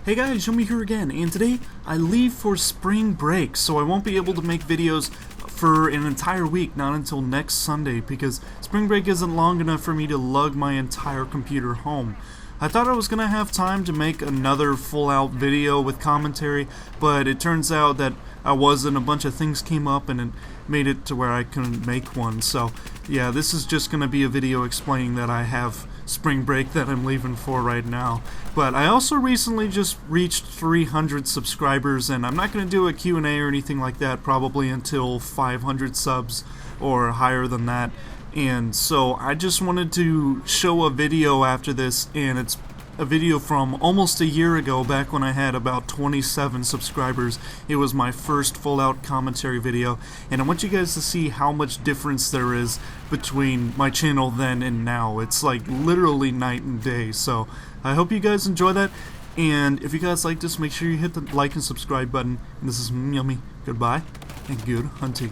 Hey guys, Yomi here again, and today I leave for spring break, so I won't be able to make videos for an entire week, not until next Sunday, because spring break isn't long enough for me to lug my entire computer home. I thought I was going to have time to make another full-out video with commentary, but it turns out that I wasn't. A bunch of things came up and it made it to where I couldn't make one. So yeah, this is just going to be a video explaining that I have spring break that I'm leaving for right now. But I also recently just reached 300 subscribers, and I'm not going to do a Q&A or anything like that probably until 500 subs or higher than that. And so I just wanted to show a video after this, and it's a video from almost a year ago, back when I had about 27 subscribers. It was my first full-out commentary video, and I want you guys to see how much difference there is between my channel then and now. It's like literally night and day. So I hope you guys enjoy that, and if you guys like this, make sure you hit the like and subscribe button. And this is Yummy. Goodbye, and good hunting.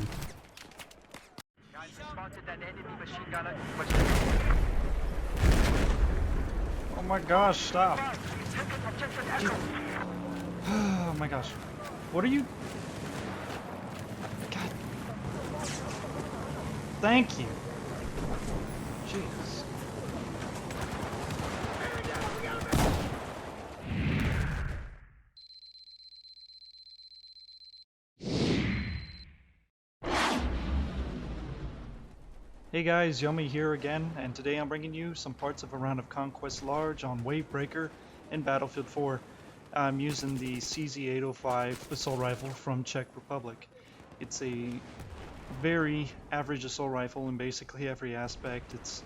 Oh my gosh, stop. Oh my gosh. What are you? God. Thank you. Jeez. Hey guys, Yomi here again, and today I'm bringing you some parts of a round of Conquest Large on Wave Breaker in Battlefield 4. I'm using the CZ-805 assault rifle from Czech Republic. It's a very average assault rifle in basically every aspect. It's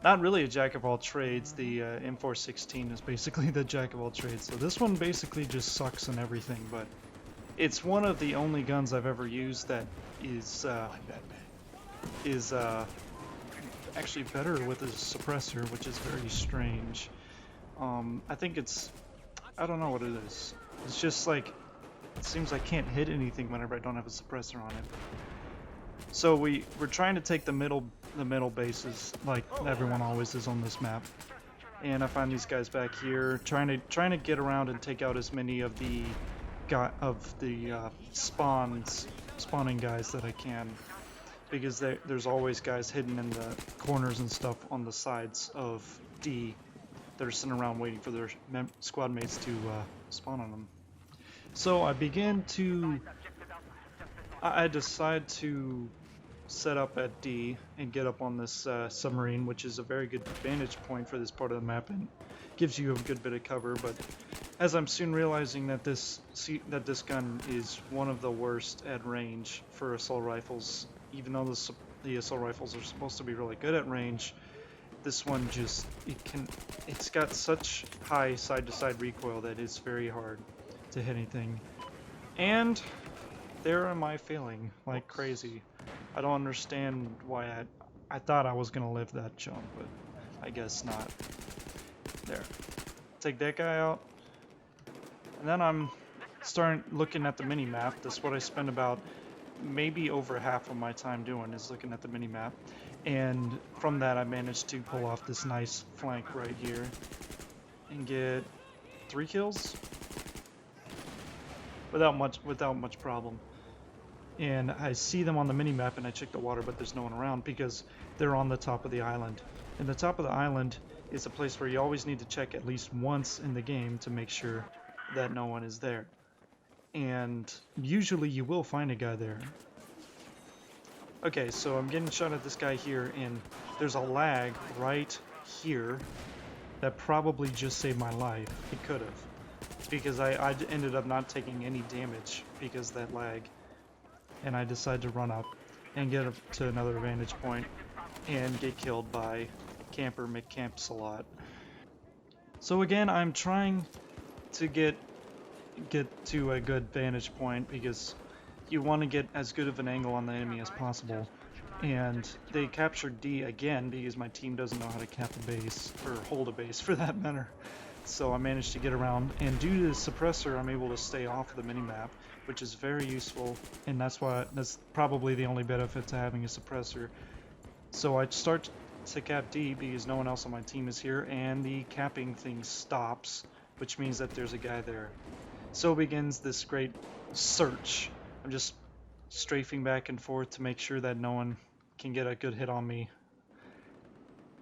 not really a jack of all trades. The M416 is basically the jack of all trades, so this one basically just sucks in everything, but it's one of the only guns I've ever used that is actually better with a suppressor, which is very strange. I think I don't know what it is. It's just like, it seems I can't hit anything whenever I don't have a suppressor on it. So we're trying to take the middle bases, like everyone always is on this map. And I find these guys back here, trying to get around and take out as many of the spawning guys that I can. Because there's always guys hidden in the corners and stuff on the sides of D that are sitting around waiting for their squad mates to spawn on them. So I decide to set up at D and get up on this submarine, which is a very good vantage point for this part of the map and gives you a good bit of cover. But as I'm soon realizing that this gun is one of the worst at range for assault rifles. Even though the assault rifles are supposed to be really good at range, this one it's got such high side-to-side recoil that it's very hard to hit anything. And there am I failing like crazy. I don't understand why I thought I was gonna live that jump, but I guess not. There. Take that guy out. And then I'm starting looking at the mini-map. That's what I spend about maybe over half of my time doing, is looking at the mini-map. And from that I managed to pull off this nice flank right here and get 3 kills without much problem. And I see them on the mini-map and I check the water, but there's no one around because they're on the top of the island. And the top of the island is a place where you always need to check at least once in the game to make sure that no one is there. And usually you will find a guy there. Okay, so I'm getting shot at this guy here, and there's a lag right here that probably just saved my life. It could have, because I ended up not taking any damage because of that lag. And I decided to run up and get up to another vantage point and get killed by Camper McCamps a lot. So again, I'm trying to get to a good vantage point because you want to get as good of an angle on the enemy as possible. And they captured D again because my team doesn't know how to cap a base, or hold a base for that matter. So I managed to get around, and due to the suppressor I'm able to stay off the minimap, which is very useful, and that's probably the only benefit to having a suppressor. So I start to cap D because no one else on my team is here, and the capping thing stops which means that there's a guy there. So begins this great search. I'm just strafing back and forth to make sure that no one can get a good hit on me.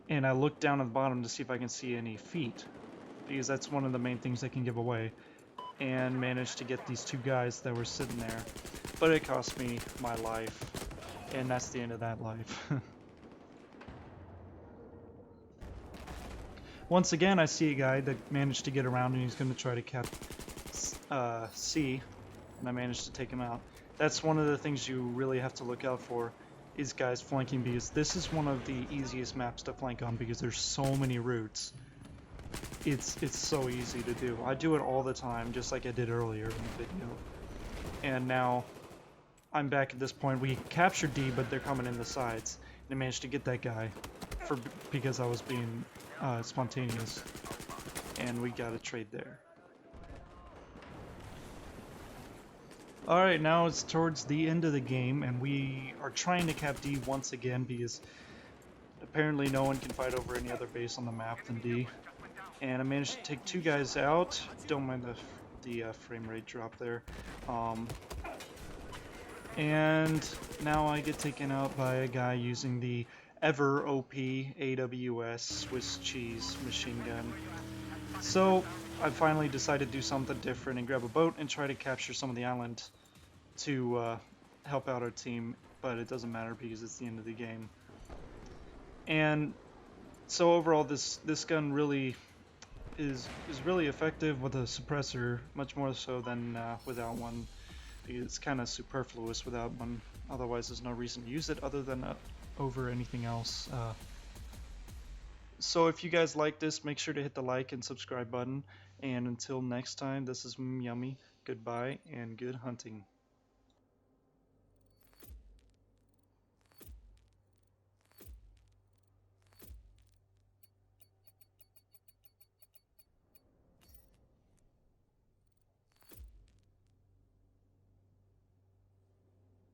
And I look down at the bottom to see if I can see any feet, because that's one of the main things they can give away. And managed to get these two guys that were sitting there. But it cost me my life. And that's the end of that life. Once again, I see a guy that managed to get around and he's going to try to cap C, and I managed to take him out. That's one of the things you really have to look out for, is guys flanking, because this is one of the easiest maps to flank on because there's so many routes. It's so easy to do. I do it all the time, just like I did earlier in the video. And now I'm back at this point. We captured D, but they're coming in the sides. And I managed to get that guy because I was being spontaneous, and we got a trade there. Alright, now it's towards the end of the game, and we are trying to cap D once again because apparently no one can fight over any other base on the map than D. And I managed to take two guys out. Don't mind the frame rate drop there. And now I get taken out by a guy using the ever OP AWS Swiss cheese machine gun. So I finally decided to do something different and grab a boat and try to capture some of the island to help out our team, but it doesn't matter because it's the end of the game. And so overall, this gun really is really effective with a suppressor, much more so than without one. It's kind of superfluous without one. Otherwise, there's no reason to use it other than over anything else. So if you guys like this, make sure to hit the like and subscribe button. And until next time, this is Yummy. Goodbye and good hunting.